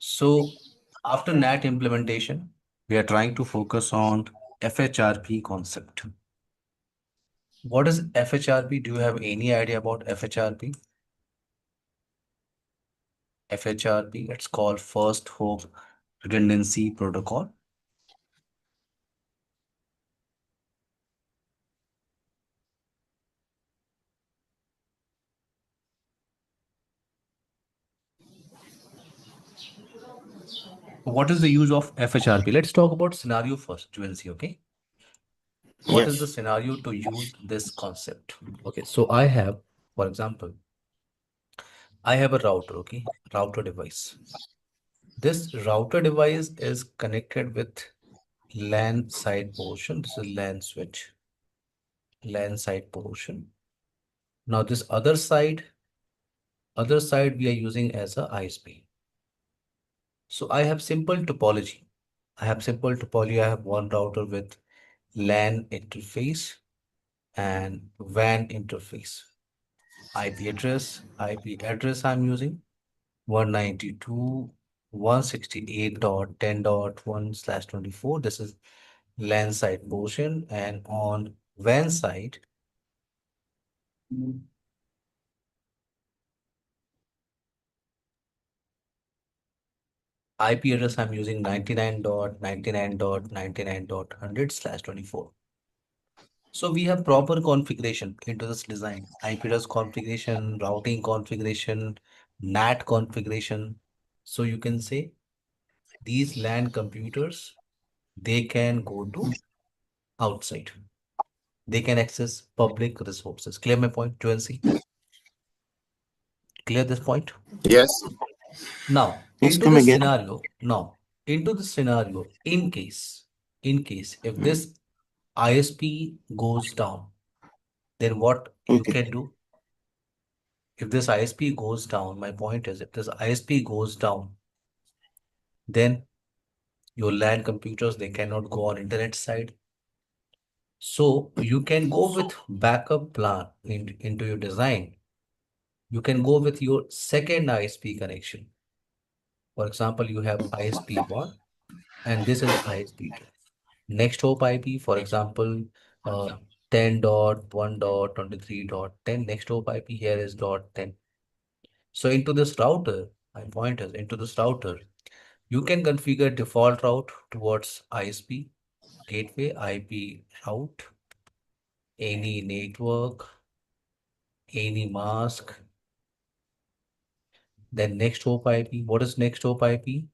So after NAT implementation, we are trying to focus on FHRP concept. What is FHRP? Do you have any idea about FHRP? FHRP, it's called First Hope Redundancy Protocol. What is the use of FHRP? Let's talk about scenario first, Juelsi, okay? What is the Yes. scenario to use this concept? Okay, so I have, for example, I have a router, okay? Router device. This router device is connected with LAN side portion. This is LAN switch, LAN side portion. Now this other side we are using as a ISP. So I have simple topology. I have one router with LAN interface and WAN interface. IP address I'm using 192.168.10.1/24. This is LAN side portion, and on WAN side, IP address I'm using 99.99.99.100/24. So we have proper configuration into this design. IP address configuration, routing configuration, NAT configuration. So you can say these LAN computers, they can go to outside. They can access public resources. Clear my point, 12C? Clear this point? Yes. Now, Yes. Come again. into this scenario, in case, if this ISP goes down, then what you Okay. can do? If this ISP goes down, my point is, if this ISP goes down, then your LAN computers, they cannot go on internet side. So you can go with backup plan into your design. You can go with your second ISP connection. For example, you have ISP1 and this is ISP2. Next hop IP, for example, uh, 10.1.23.10. Next hop IP here is dot 10. So into this router, my point is into this router, you can configure default route towards ISP, gateway, IP route, any network, any mask. Then next hop IP. What is next hop IP?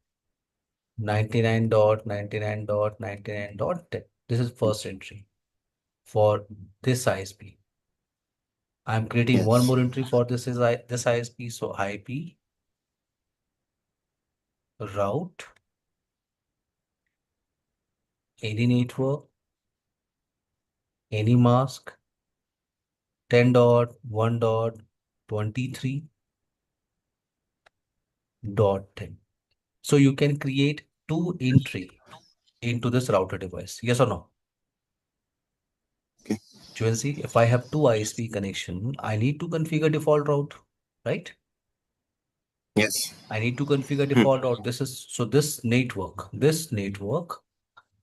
99.99.99.10. This is first entry for this ISP. I'm creating one Yes. more entry for this ISP. So IP route, any network, any mask, 10.1.23.10. So you can create two entry into this router device. Yes or no? Okay. Juancy, if I have two ISP connection, I need to configure default route, right? Yes. I need to configure Hmm. default route.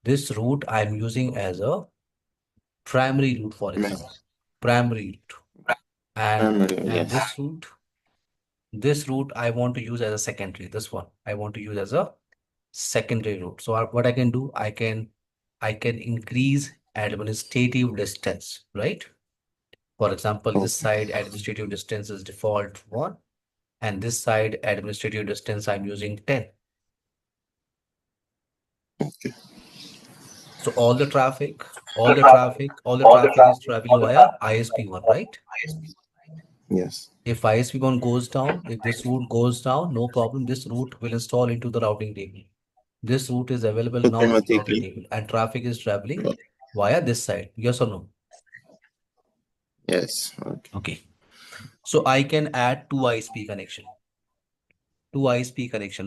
This route I'm using as a primary route, for example, Yes. primary route. And Primary. and Yes. this route I want to use as a secondary. This one I want to use as a secondary route. So what I can do, I can increase administrative distance, right? For example, this Okay. side administrative distance is default 1, and this side administrative distance I'm using 10. Okay. So all the traffic is traveling via ISP1, right? Yes. If ISP1 goes down, if this route goes down, no problem. This route will install into the routing table. This route is available now in routing Automatically. table, and traffic is traveling via this side. Yes or no? Yes. Okay. Okay. So I can add two ISP connection,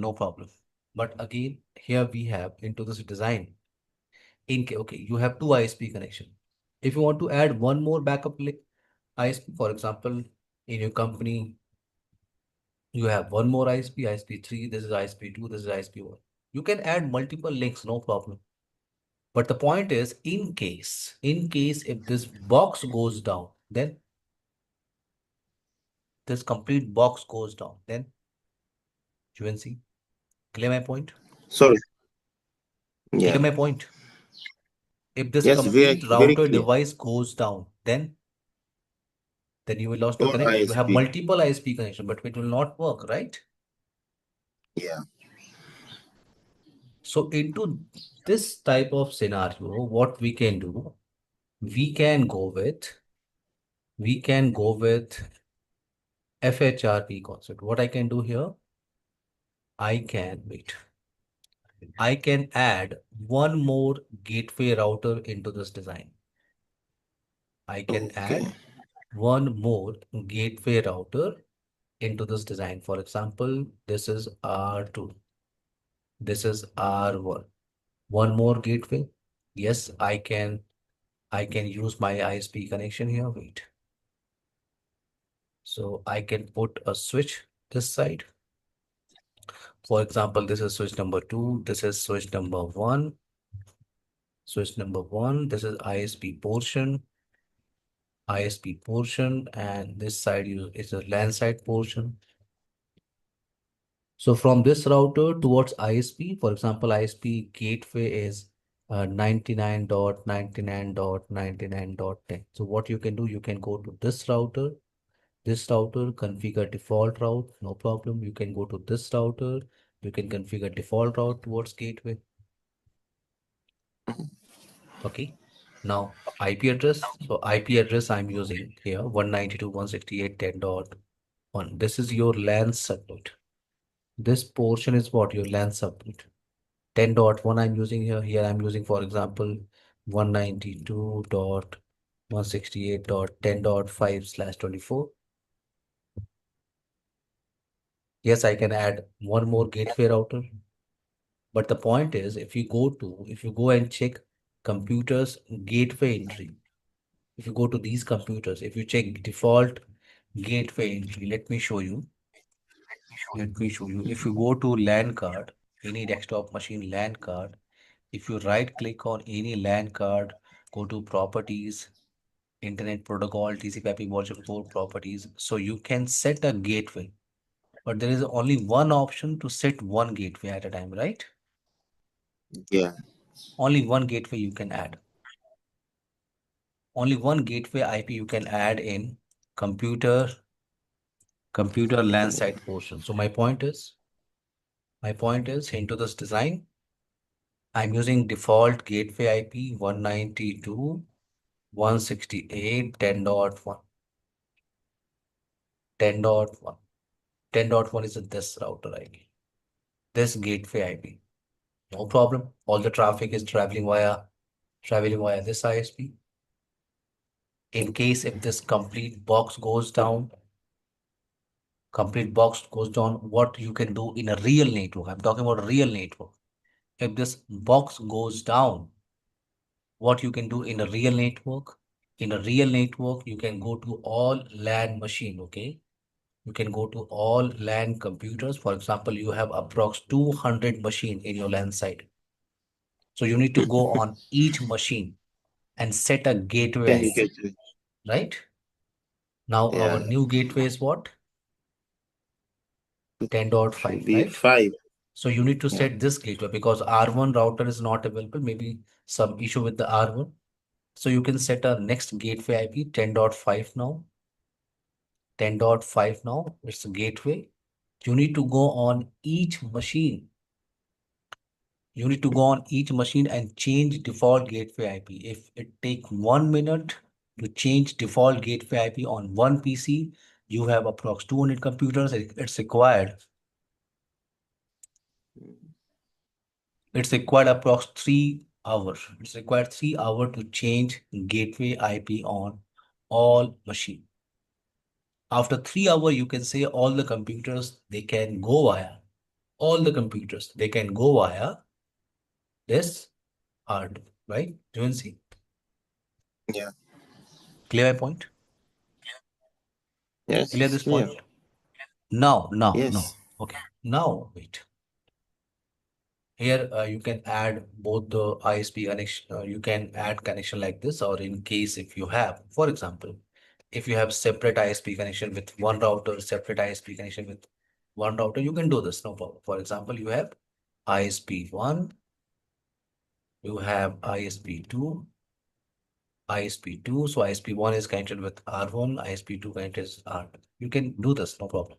no problem. But again, here we have into this design. Okay, you have two ISP connection. If you want to add one more backup ISP, for example, in your company, You have one more ISP, ISP3, this is ISP2, this is ISP1. You can add multiple links, no problem. But the point is, in case if this box goes down, then this complete box goes down, then UNC, clear my point? Sorry. Clear Yeah. my point? If this Yes, very, complete very router clear. device goes down, then you will lost your Or connection. You have ISP. multiple ISP connection, but it will not work, right? Yeah. So into this type of scenario, what we can do, we can go with we can go with FHRP concept. What I can do here, I can add one more gateway router into this design. I can Okay. add one more gateway router into this design. For example, this is R2. This is R1. One more gateway. Yes, I can use my ISP connection here. Wait. So I can put a switch this side. For example, this is switch number two. This is switch number one. Switch number one. This is ISP portion. ISP portion, and this side is a LAN side portion. So from this router towards ISP, for example, ISP gateway is 99.99.99.10. So what you can do, you can go to this router, configure default route, no problem. You can go to this router, you can configure default route towards gateway. Okay. Now IP address. So IP address I'm using here 192.168.10.1. This is your LAN subnet. This portion is what your LAN subnet. 10.1 I'm using here. Here I'm using, for example, 192.168.10.5/24. Yes, I can add one more gateway router. But the point is, if you go and check computers gateway entry, if you go to these computers, if you check default gateway entry, let me show you. Let me show you. If you go to LAN card, any desktop machine LAN card, if you right click on any LAN card, go to properties, Internet Protocol, TCP/IP version 4 properties. So you can set a gateway, but there is only one option to set one gateway at a time, right? Yeah. Only one gateway you can add. Only one gateway IP you can add in computer computer LAN site portion. So my point is into this design, I'm using default gateway IP 192.168.10.1. 10.1. 10.1 is this router IP. This gateway IP. No problem. All the traffic is traveling via this ISP. In case if this complete box goes down, what you can do in a real network. I'm talking about a real network. If this box goes down, what you can do in a real network? In a real network, you can go to all LAN machine, okay? You can go to all LAN computers. For example, you have approx 200 machine in your LAN site. So you need to go on each machine and set a gateway Then you IP, get to, right? Now our yeah, new gateway is what? should 10.5, be right? 5. So you need to Yeah. set this gateway because R1 router is not available, maybe some issue with the R1. So you can set a next gateway IP 10.5 now. 10.5 now, it's a gateway. You need to go on each machine. You need to go on each machine and change default gateway IP. If it take 1 minute to change default gateway IP on one PC, you have approx 200 computers. It's required. It's required approx 3 hours. It's required 3 hours to change gateway IP on all machine. After 3 hours, you can say all the computers they can go via. All the computers they can go via this hard, right? Do you see? Yeah. Clear my point? Yes, Clear it's this clear. point? Yes. Okay. Now, wait. Here, you can add both the ISP connection. You can add connection like this, or in case if you have, for example, if you have separate ISP connection with one router, separate ISP connection with one router, you can do this, no problem. For example, you have ISP 1, you have ISP 2, ISP 2. So ISP 1 is connected with R1, ISP 2 connected is R2. You can do this, no problem.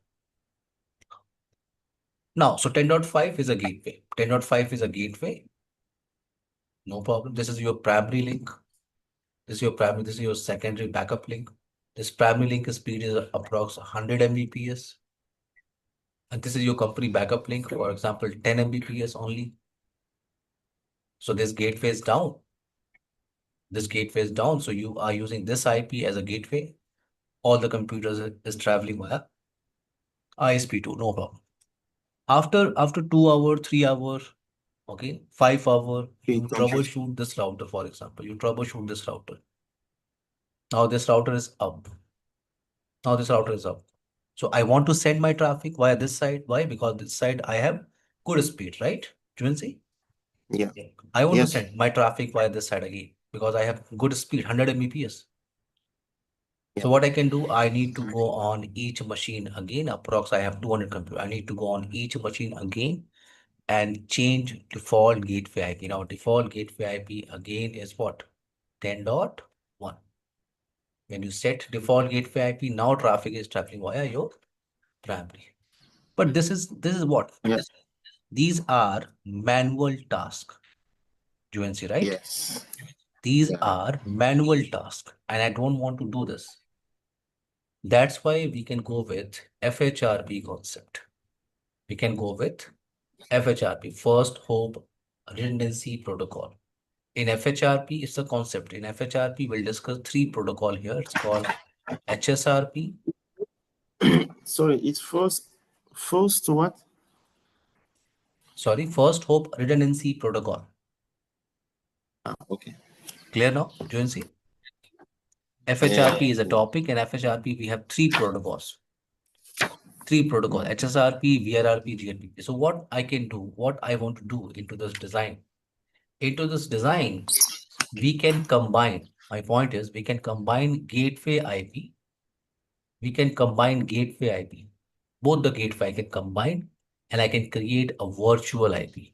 Now, so 10.5 is a gateway. 10.5 is a gateway. No problem. This is your primary link. This is your secondary backup link. This primary link speed is approx 100 Mbps. And this is your company backup link, for example, 10 Mbps only. So this gateway is down. This gateway is down. So you are using this IP as a gateway. All the computers is traveling via ISP2, no problem. After 2 hour, 3 hour, okay, 5 hour, Be you complete. troubleshoot this router, for example. You troubleshoot this router. Now this router is up. Now this router is up. So I want to send my traffic via this side. Why? Because this side I have good speed, right? You can see? Yeah. Yeah. I want to Yes. send my traffic via this side again because I have good speed, 100 Mbps. Yeah. So what I can do, I need to go on each machine again. Approx I have 200 computers. I need to go on each machine again and change default gateway IP. Now default gateway IP again is what? 10.1. When you set default gateway IP, now traffic is traveling via your primary. But this is what? Yeah. These are manual tasks. You can see, right? Yes. These Yeah. are manual tasks, and I don't want to do this. That's why we can go with FHRP concept. We can go with FHRP, First Hope Redundancy Protocol. In FHRP, it's a concept. In FHRP, we'll discuss three protocol here. It's called HSRP. Sorry, it's first to what? Sorry, First Hope Redundancy Protocol. Ah, okay. Clear now, Jonesy? Yeah. FHRP is a Yeah. topic. In FHRP, we have three protocols. Three protocols, Okay. HSRP, VRRP, GNPP. So what I can do, what I want to do into this design, we can combine, my point is we can combine gateway IP, we can combine gateway IP. Both the gateway I can combine and I can create a virtual IP.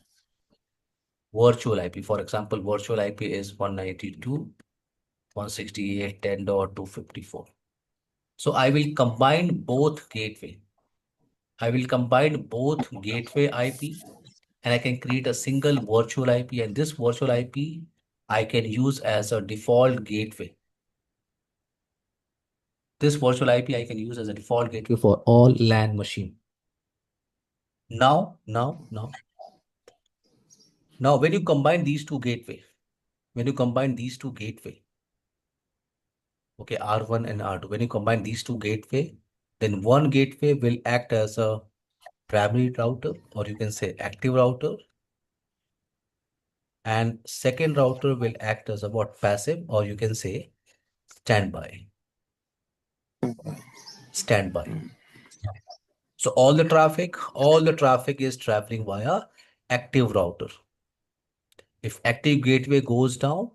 Virtual IP, for example, virtual IP is 192.168.10.254. So I will combine both gateway. I will combine both gateway IP and I can create a single virtual IP, and this virtual IP I can use as a default gateway. This virtual IP I can use as a default gateway for all LAN machine. Now, when you combine these two gateway, when you combine these two gateway, okay, R1 and R2, when you combine these two gateway, then one gateway will act as a primary router, or you can say active router, and second router will act as a what? Passive, or you can say standby. Standby. So all the traffic is traveling via active router. If active gateway goes down,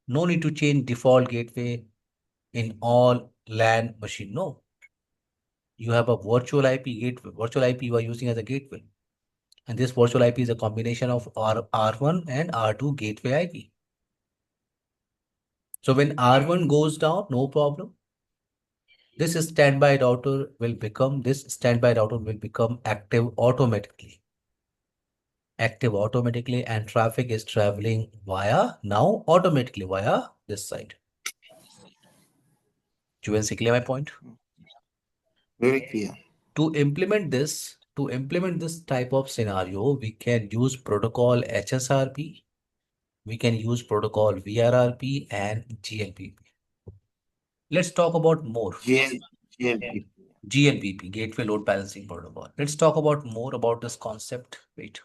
no need to change default gateway in all LAN machine. No, you have a virtual IP gateway. Virtual IP you are using as a gateway. And this virtual IP is a combination of R1 and R2 gateway IP. So when R1 goes down, no problem. This standby router will become active automatically, and traffic is traveling via now automatically via this side. Do you see clear my point? Very clear. To implement this type of scenario, we can use protocol HSRP, we can use protocol VRRP and GNPP. Let's talk about more. GL, GLP. GNPP, Gateway Load Balancing Protocol. Let's talk about more about this concept. Wait,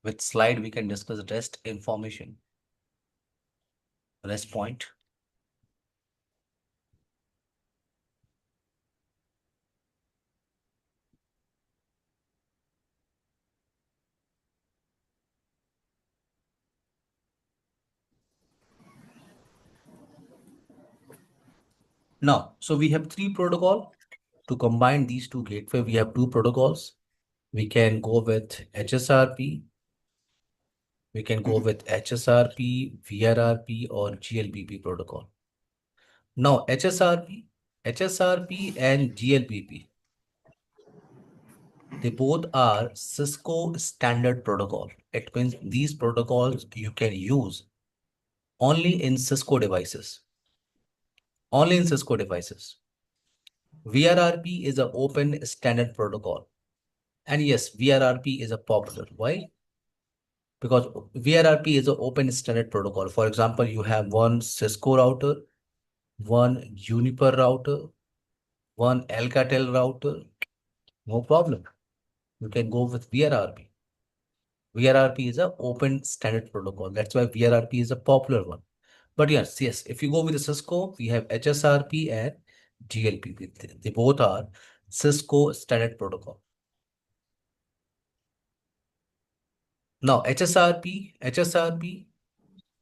with slide we can discuss rest information, rest point. Now, so we have three protocol. To combine these two gateway, we have two protocols. We can go with HSRP, we can go Mhm. with HSRP, VRRP, or GLBP protocol. Now, HSRP and GLBP, they both are Cisco standard protocol. It means these protocols you can use only in Cisco devices. Only in Cisco devices. VRRP is an open standard protocol. And yes, VRRP is a popular. Why? Because VRRP is an open standard protocol. For example, you have one Cisco router, one Juniper router, one Alcatel router. No problem. You can go with VRRP. VRRP is an open standard protocol. That's why VRRP is a popular one. But yes, if you go with the Cisco, we have HSRP and GLPP. They both are Cisco standard protocol. Now, HSRP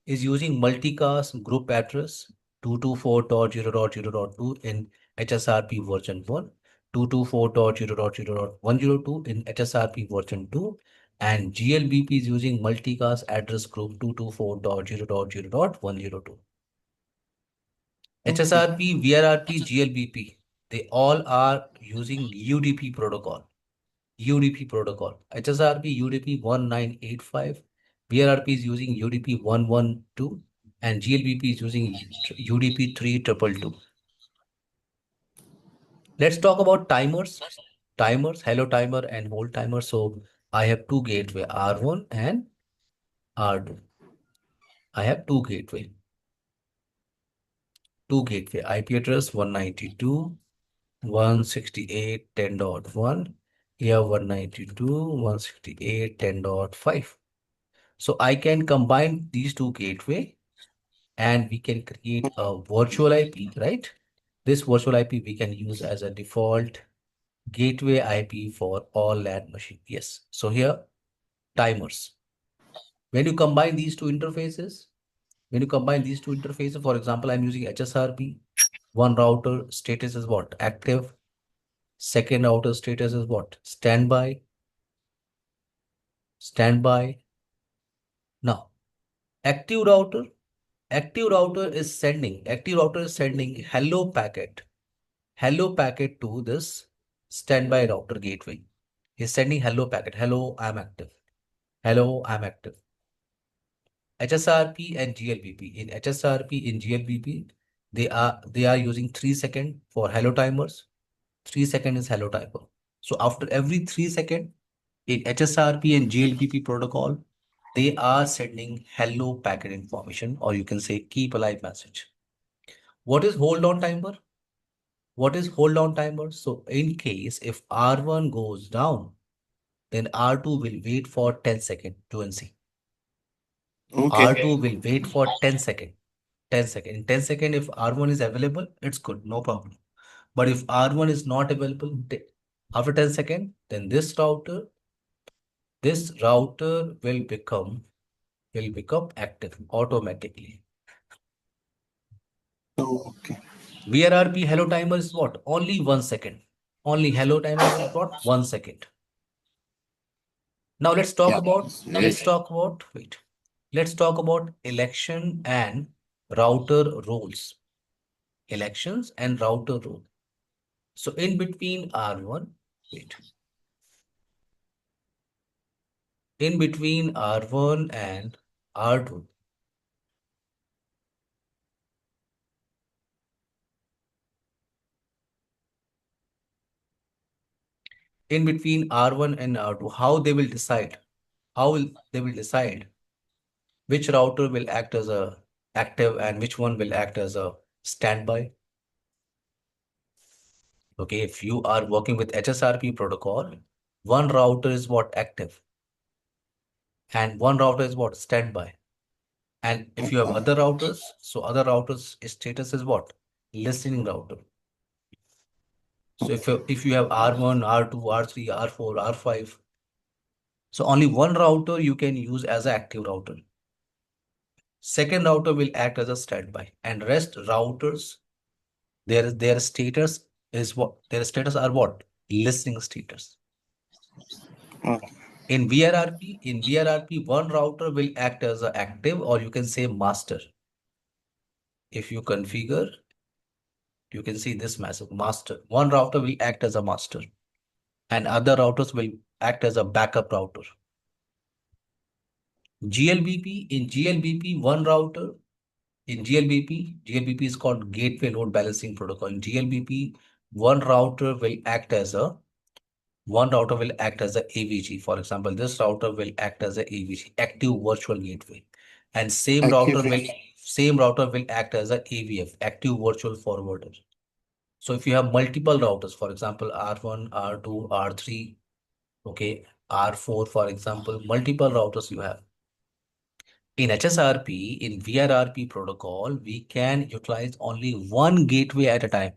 is using multicast group address 224.0.0.2 in HSRP version 1, 224.0.0.102 in HSRP version 2, and GLBP is using multicast address group 224.0.0.102. Okay. HSRP, VRRP, GLBP, they all are using UDP protocol. UDP protocol. HSRP UDP 1985. VRRP is using UDP 112 and GLBP is using UDP 3222. Let's talk about timers. Timers, hello timer and hold timer. So I have two gateway R1 and R2. I have two gateway. Two gateway IP address 192.168.10.1. Here 192.168.10.5. So I can combine these two gateway and we can create a virtual IP, right? This virtual IP we can use as a default gateway IP for all LAN machine. Yes. So here timers. When you combine these two interfaces, for example, I'm using HSRP. One router status is what? Active. Second router status is what? Standby. Standby. Now, active router. Active router is sending hello packet to this standby router gateway. He's sending hello packet. Hello, I'm active. Hello, I'm active. HSRP and GLBP. In HSRP, in GLBP, they are using 3 second for hello timers. 3 second is hello timer. So after every 3 second in HSRP and GLBP protocol, they are sending hello packet information, or you can say keep alive message. What is hold on timer? What is hold on timer? So in case if R1 goes down, then R2 will wait for 10 seconds to and see. Okay. R2 will wait for 10 seconds. 10 seconds. In 10 seconds, if R1 is available, it's good, no problem. But if R1 is not available after 10 seconds, then this router will become active automatically. Okay. VRRP hello timer is what? Only 1 second. Only hello timer is what? 1 second. Now let's talk Yeah. about It's very wait. Let's talk about election and router roles. Elections and router role. So in between R1, wait. In between R1 and R2. In between R1 and R2, how they will decide? They will decide which router will act as a active and which one will act as a standby? Okay, if you are working with HSRP protocol, one router is what? Active, and one router is what? Standby. And if you have okay. other routers, so other routers status is what? Listening router. So if you have R1, R2, R3, R4, R5, so only one router you can use as an active router. Second router will act as a standby, and rest routers Their status is what? Their status are what? Listening status. Okay. In VRRP, one router will act as a active, or you can say master. If you configure, you can see this message, master. One router will act as a master, and other routers will act as a backup router. GLBP, one router, GLBP is called Gateway Load Balancing Protocol. In GLBP, one router will act as a one router will act as a AVG. For example, this router will act as a AVG, active virtual gateway, and Active. same router will act as a AVF, active virtual forwarder. So if you have multiple routers, for example, R1, R2, R3, okay, R4, for example, multiple routers you have. In HSRP, in VRRP protocol, we can utilize only one gateway at a time.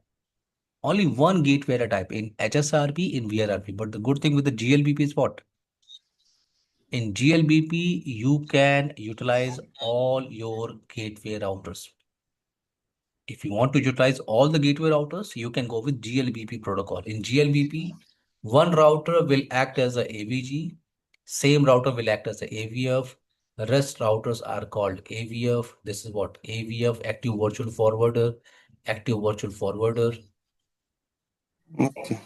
Only one gateway at a time in HSRP, in VRRP. But the good thing with the GLBP is what? In GLBP, you can utilize all your gateway routers. If you want to utilize all the gateway routers, you can go with GLBP protocol. In GLBP, one router will act as a AVG, same router will act as a AVF. The rest routers are called AVF. This is what? AVF, active virtual forwarder, active virtual forwarder. Okay.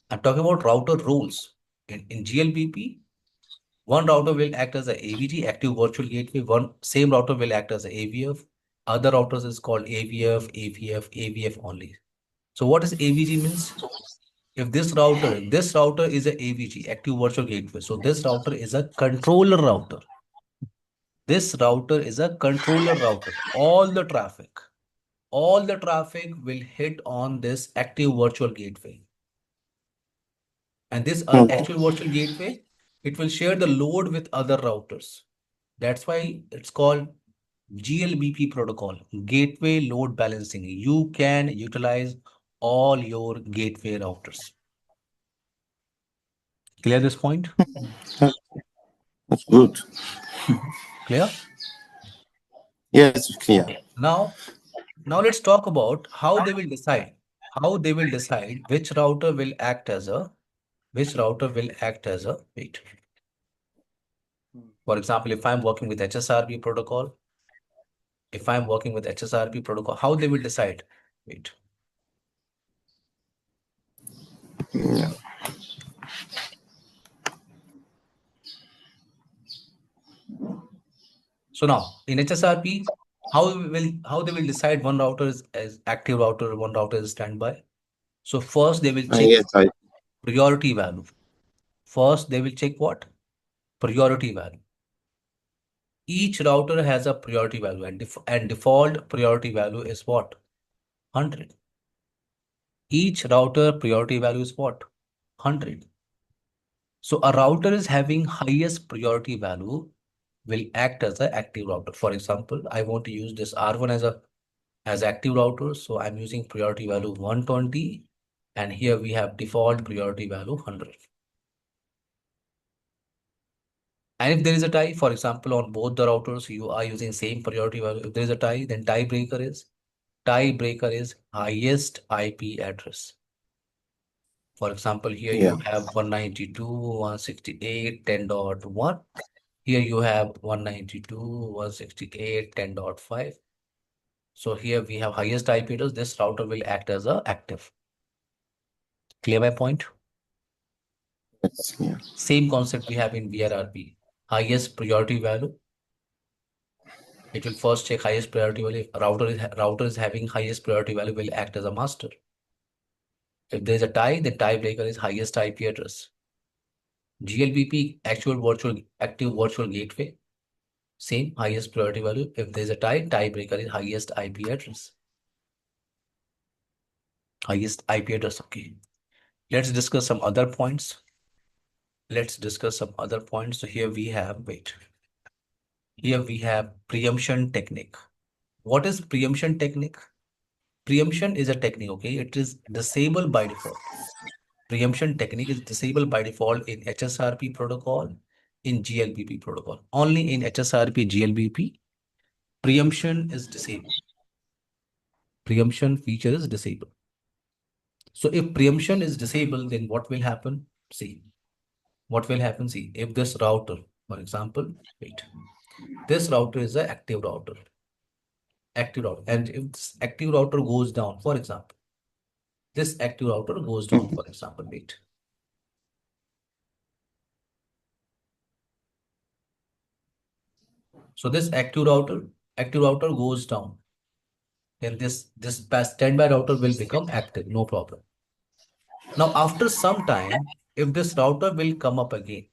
I'm talking about router roles. In GLBP, one router will act as a AVG, active virtual gateway. One same router will act as a AVF. Other routers is called AVF, AVF, AVF only. So what is AVG means? If this router is a AVG, active virtual gateway. So this router is a controller router. This router is a controller router. All the traffic will hit on this active virtual gateway. And this Okay. actual virtual gateway, it will share the load with other routers. That's why it's called GLBP protocol, gateway load balancing. You can utilize all your gateway routers. Clear this point? That- That's good. Clear? Yes, clear. Now, now let's talk about how they will decide. How they will decide which router will act as a wait. For example, if I'm working with HSRP protocol, how they will decide? Wait. Yeah. So now in HSRP, how they will decide one router is as active router, one router is standby. So first they will check Yes, I. priority value. First they will check what? Priority value. Each router has a priority value, and default priority value is what? 100. Each router priority value is what? 100. So a router is having highest priority value will act as an active router. For example, I want to use this R1 as active router. So I'm using priority value 120. And here we have default priority value 100. And if there is a tie, for example, on both the routers, you are using same priority value. If there is a tie, then tiebreaker is highest IP address. For example, here Yeah. you have 192.168.10.1. Here you have 192.168.10.5. So here we have highest IP address. This router will act as a active. Clear my point? Yes, yeah. Same concept we have in VRRP. Highest priority value. It will first check highest priority value. If router is having highest priority value, will act as a master. If there is a tie, the tiebreaker is highest IP address. GLBP actual virtual active virtual gateway. Same highest priority value. If there is a tie, tiebreaker is highest IP address. Highest IP address. Okay. Let's discuss some other points. So here we have, wait. Here we have preemption technique. What is preemption technique? Preemption is a technique, okay? It is disabled by default. Preemption technique is disabled by default in HSRP protocol, in GLBP protocol. Only in HSRP, GLBP, preemption is disabled. preemption feature is disabled. So if preemption is disabled, then what will happen? See, what will happen? See, if this router, for example, wait, this router is an active router, and if this active router goes down, for example, this active router goes down, Mhm. for example, wait. So this active router goes down, then this standby router will become active, no problem. Now after some time, if this router will come up again,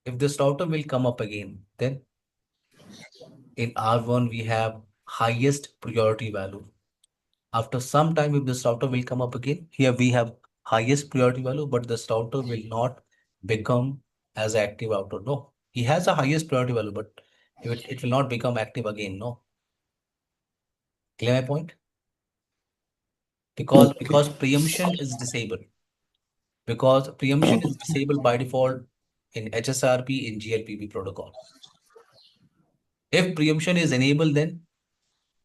if this router will come up again, then in R1 we have highest priority value. After some time, if this router will come up again, here we have highest priority value, but this router will not become as active router. No, he has a highest priority value, but it will not become active again. No, clear my point? Okay. Because preemption is disabled. Because preemption is Okay. disabled by default in HSRP in GLPP protocol. If preemption is enabled, then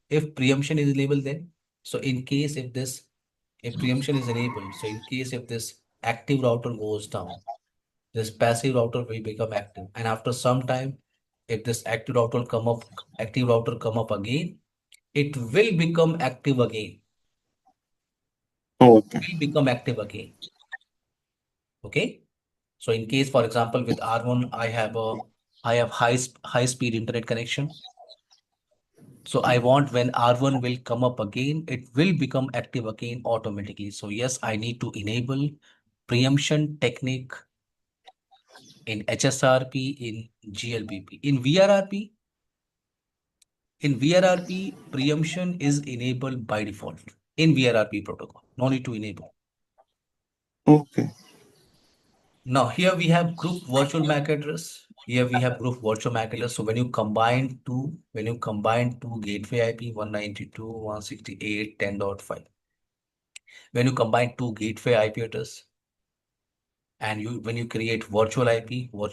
if preemption is enabled, then so in case if preemption is enabled, so in case if this active router goes down, this passive router will become active. And after some time, if this active router come up again, it will become active again. Okay. Will become active again. Okay. So in case, for example, with R1, I have high speed internet connection. So I want when R1 will come up again, it will become active again automatically. So yes, I need to enable preemption technique in HSRP, in GLBP. In VRRP, preemption is enabled by default in VRRP protocol. No need to enable. Okay. Now here we have group virtual MAC address. Here we have group virtual MAC address. So when you combine two gateway IP 192.168.10.5, when you combine two gateway IP address and when you create virtual IP, for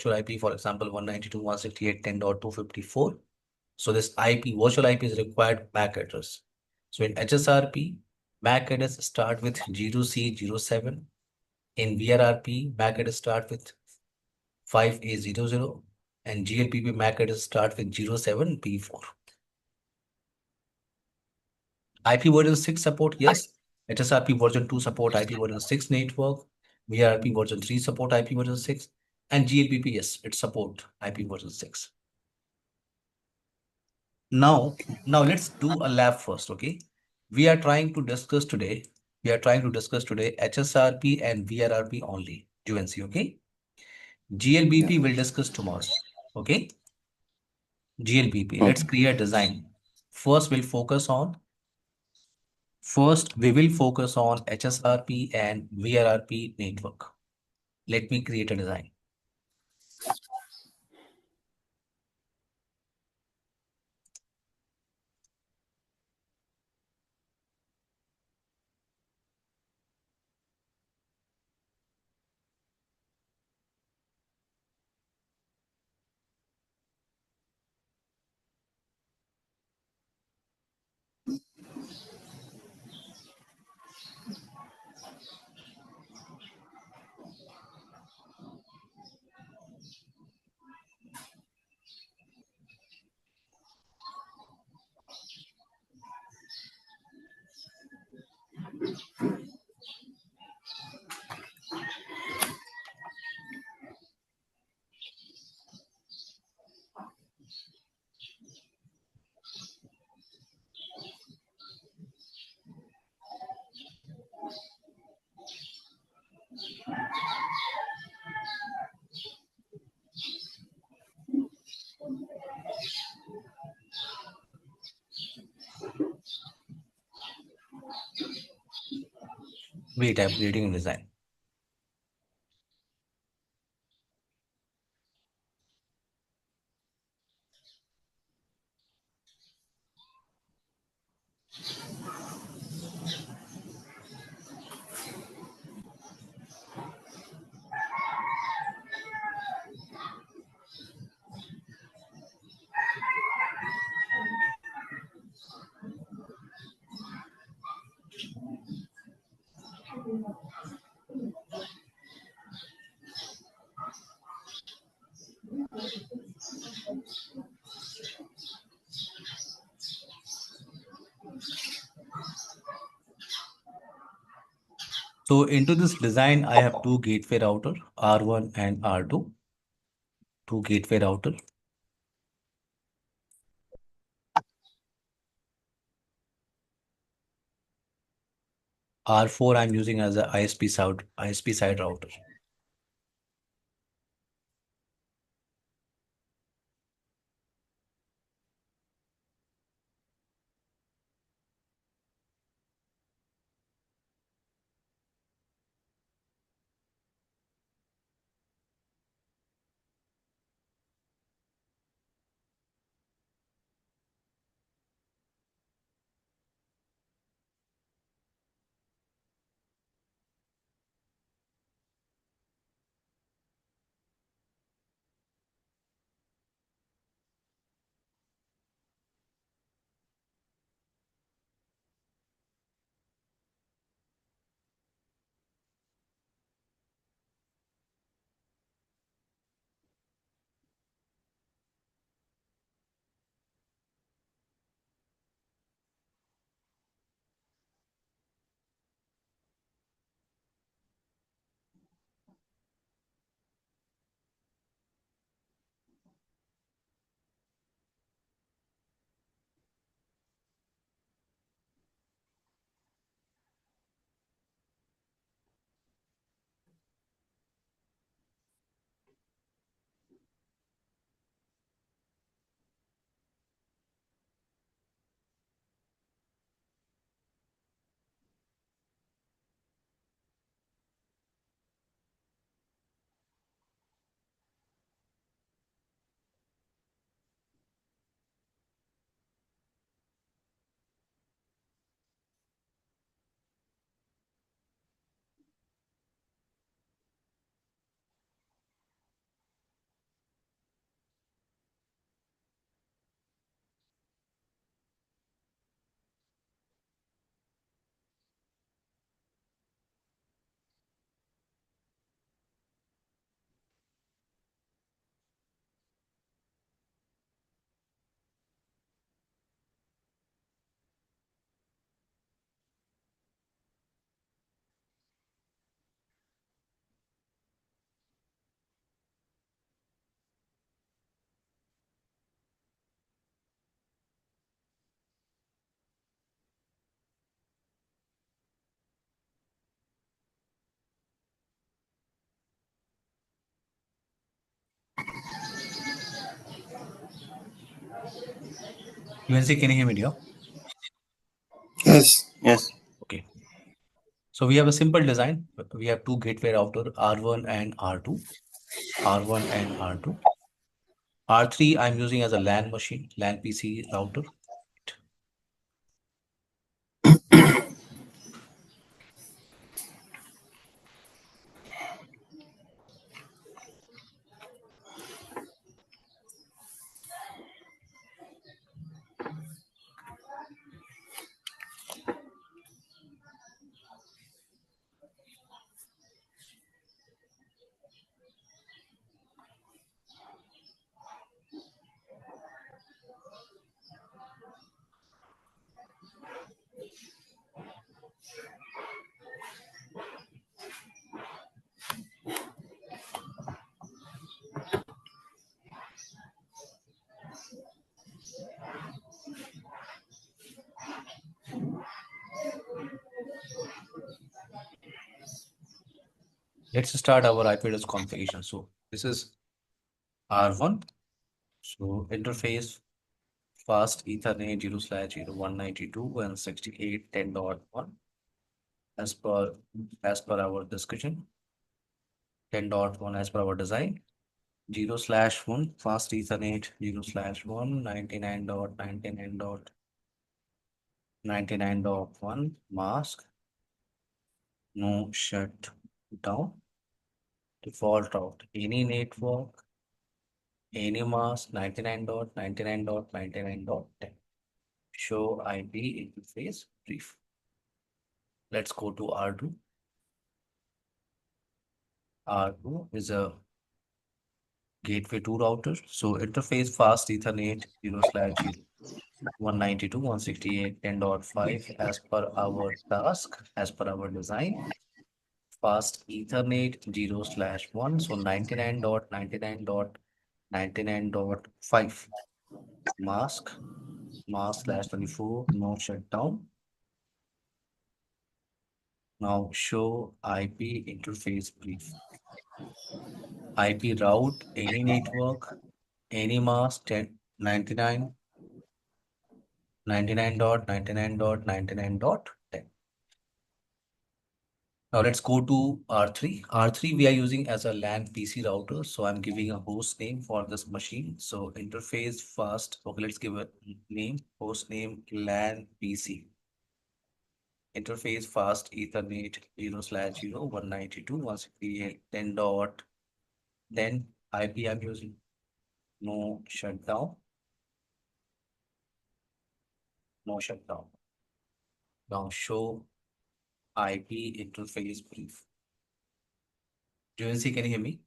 example, 192.168.10.254. So this virtual IP is required MAC address. So in HSRP, MAC address start with 0C07. In VRRP, MAC address start with 5A00, and GLPP MAC address start with 07P4. IP version 6 support, yes. HSRP version 2 support IP version 6 network. VRRP version 3 support IP version 6. And GLPP, yes, it support IP version 6. Now let's do a lab first, okay? We are trying to discuss today, HSRP and VRRP only, UNC, okay? Yeah. GLBP will discuss tomorrow, okay? GLBP, let's Okay. create design. First, we will focus on HSRP and VRRP network. Let me create a design. Wait, I'm creating a design. So into this design, I have two gateway router, R1 and R2, two gateway router. R4 I'm using as a ISP side router. UNC, can you hear me, dear? Yes, yes. Okay. So we have a simple design. We have two gateway router, R1 and R2. R1 and R2. R3 I'm using as a LAN machine, LAN PC router. Let's start our IP address configuration. So this is R1. So interface fast Ethernet 0/0 192.168.10.1 as per our discussion. 10.1 as per our design. 0/1 fast Ethernet 0/1 99.99.99.1 mask no shut down default route any network any mask 99.99.99.10 show IP interface brief. Let's go to R2. R2 is a gateway 2 router. So interface fast Ethernet 0/0 192.168.10.5 as per our task, as per our design. fast Ethernet 0/1. So 99.99.99.5 mask/24, no shutdown. Now show IP interface brief. IP route, any network, any mask, 10, 99, 99.99.99.10. Now let's go to R3. R3 we are using as a LAN PC router. So I'm giving a host name for this machine. So interface fast. Okay, let's give a name, host name LAN PC. Interface fast Ethernet 0/0 192.168.10 dot 10 IP I'm using. No shutdown. No shutdown. Now show IP interface brief. Do you see? Can you hear me?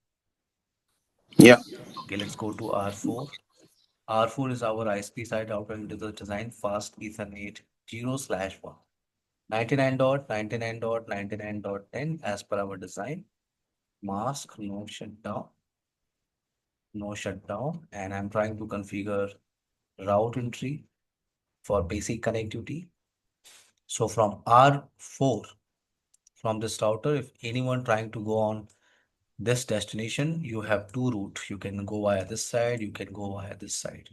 Yeah. Okay, let's go to R4. R4 is our ISP side router and it is designed fast Ethernet 0/1. 99.99.99.10 as per our design. Mask, no shutdown, no shutdown. And I'm trying to configure route entry for basic connectivity. So from R4, from this router, if anyone trying to go on this destination, you have two routes. You can go via this side, you can go via this side.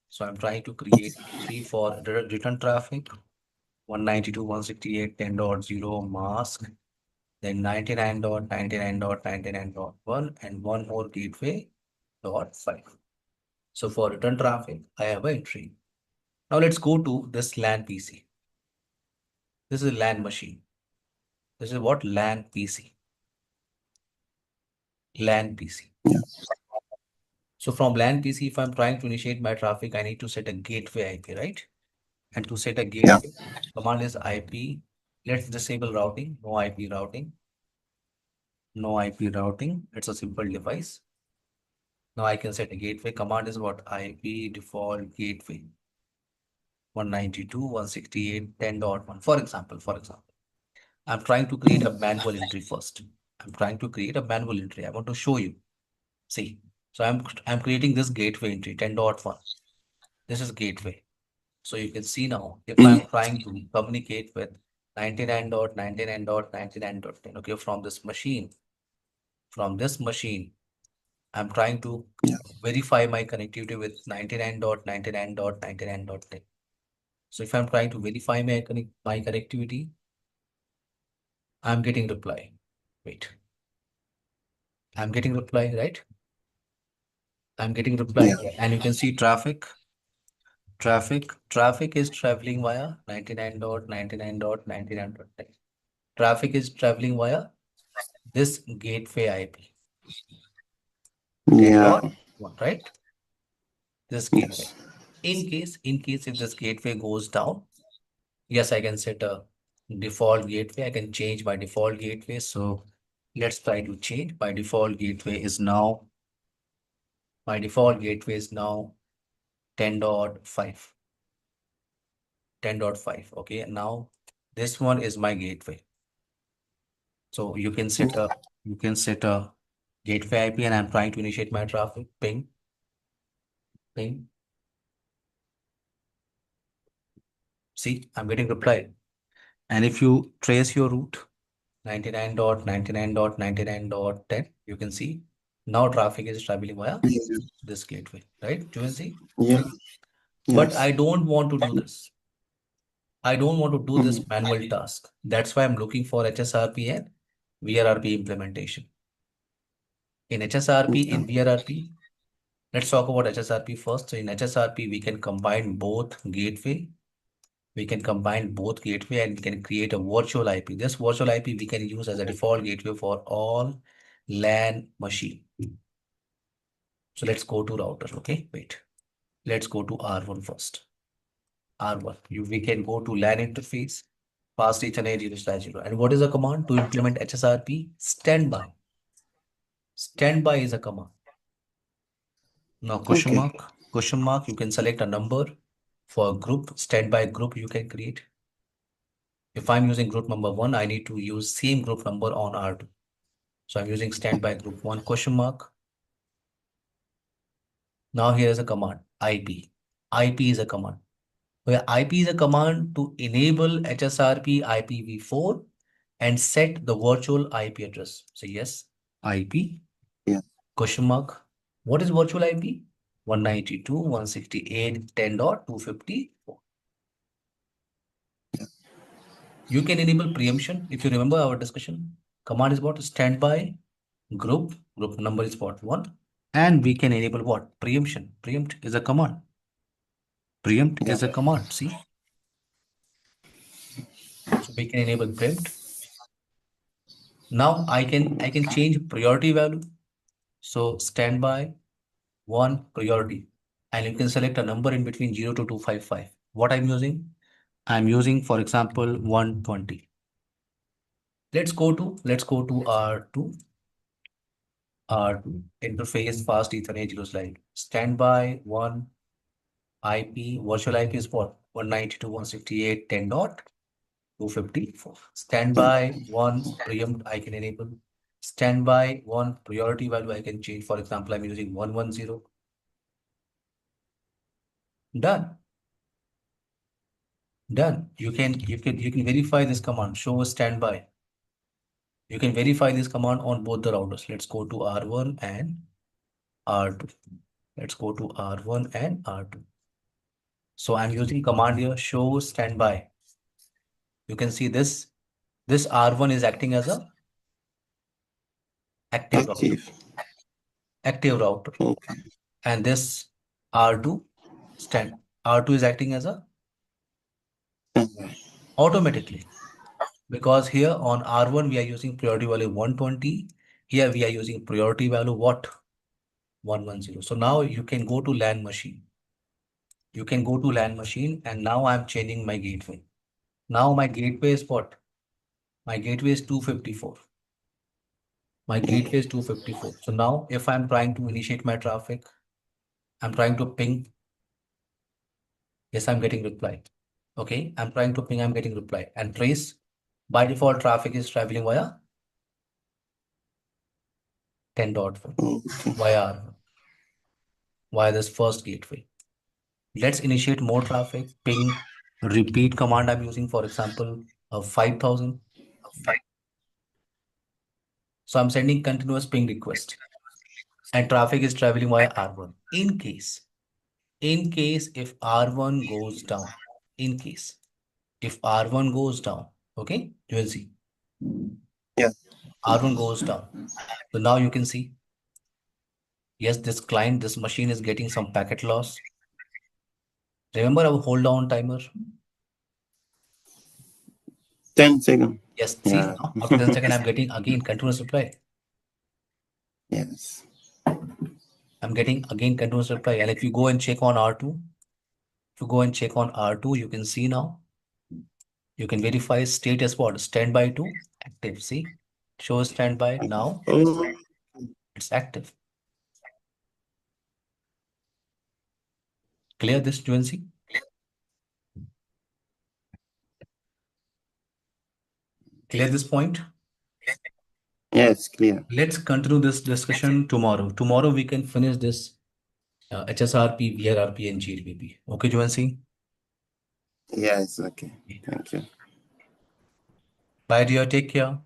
So I'm trying to create three for return traffic, 192.168.10.0 mask, then 99.99.99.1 and one more gateway dot 5. So for return traffic, I have an entry. Now let's go to this LAN PC. This is a LAN machine. This is what LAN PC. LAN PC. Yeah. So from LAN PC, if I'm trying to initiate my traffic, I need to set a gateway IP, right? And to set a Yeah. gateway, command is IP. Let's disable routing, no IP routing, no IP routing. It's a simple device. Now I can set a gateway. Command is what? IP default gateway 192.168.10.1. For example, I'm trying to create a manual entry first. I'm trying to create a manual entry. I want to show you. See, so I'm creating this gateway entry 10.1. This is gateway. So you can see now, if Mm. I'm trying to communicate with 99.99.99.10, okay, from this machine, I'm trying to Yeah. verify my connectivity with 99.99.99.10. So if I'm trying to verify my connectivity, I'm getting reply. Wait, I'm getting reply, right? I'm getting reply. Yeah. Yeah. And you can see traffic is traveling via 99.99.99.10. Traffic is traveling via this gateway IP Yeah. 10.1, right? This gateway. Yes. In case if this gateway goes down, yes, I can set a default gateway. I can change my default gateway. So let's try to change. My default gateway is now 10.5. 10.5. Okay. And now this one is my gateway. So you can set a gateway IP and I'm trying to initiate my traffic. Ping, ping. See, I'm getting reply. And if you trace your route, 99.99.99.10, you can see now traffic is traveling via Yeah. this gateway, right? Do you see? Yeah. But Yes. I don't want to do this. I don't want to do Mm. this manual task. That's why I'm looking for HSRP and VRRP implementation. In HSRP, Yeah. in VRRP, let's talk about HSRP first. So in HSRP, we can combine both gateway. We can combine both gateway and we can create a virtual IP. This virtual IP we can use as a default gateway for all LAN machine. So let's go to router. Okay, wait. Let's go to R1 first. R1. We can go to LAN interface, fast Ethernet 0/0. And what is the command to implement HSRP? Standby. Standby is a command. Now Okay. question mark, you can select a number for a group, standby group you can create. If I'm using group number 1, I need to use same group number on R2. So I'm using standby group 1 question mark. Now here is a command, IP. IP is a command. Where IP is a command to enable HSRP IPv4 and set the virtual IP address. So yes, IP, Yeah. question mark. What is virtual IP? 192.168.10.254. You can enable preemption. If you remember our discussion, command is what? Standby group number is what? 1. And we can enable what? Preemption. Preempt is a command. Preempt Yeah. is a command. See? So we can enable preempt. Now I can change priority value. So standby 1 priority. And you can select a number in between 0 to 255. What I'm using? I'm using, for example, 120. Let's go to R2 interface fast Ethernet 0 slide. Standby 1 IP, virtual IP is what? 192.168.10.254. Yeah. Standby 1 preempt I can enable. Standby 1 priority value I can change. For example, I'm using 110. Done. Done. You can verify this command. Show standby. You can verify this command on both the routers. Let's go to R1 and R2. Let's go to R1 and R2. So I'm using command here, show standby. You can see this R1 is acting as a active router, Active. active router. Okay. And this R2 R2 is acting as a Standby. automatically. Because here on R1 we are using priority value 120. Here we are using priority value what? 110. So now you can go to LAN machine. You can go to LAN machine and now I'm changing my gateway. Now my gateway is what? My gateway is 254. My gateway is 254. So now if I'm trying to initiate my traffic, I'm trying to ping. Yes, I'm getting reply. Okay, I'm trying to ping, I'm getting reply. And trace, by default, traffic is traveling via 10.1 Okay. via this first gateway. Let's initiate more traffic. Ping repeat command I'm using, for example, 5000. So I'm sending continuous ping request and traffic is traveling via R1. In case if R1 goes down, in case if R1 goes down, okay, you will see Yeah. R1 goes down. So now you can see, yes, this machine is getting some packet loss. Remember our hold down timer? 10 seconds. Yes, see, Yeah. now after 10 seconds, I'm getting again continuous reply. Yes. I'm getting again continuous reply. And if you go and check on R2, if you go and check on R2, you can see now, you can verify state as what? Standby to active. See, show standby. Now Oh, it's active. Clear this, Juancy? Clear this point? yes, clear. Let's continue this discussion tomorrow. Tomorrow we can finish this HSRP, VRRP, and GLBP. Okay, Juancy? Yes, okay. Thank you. Bye, dear. Take care.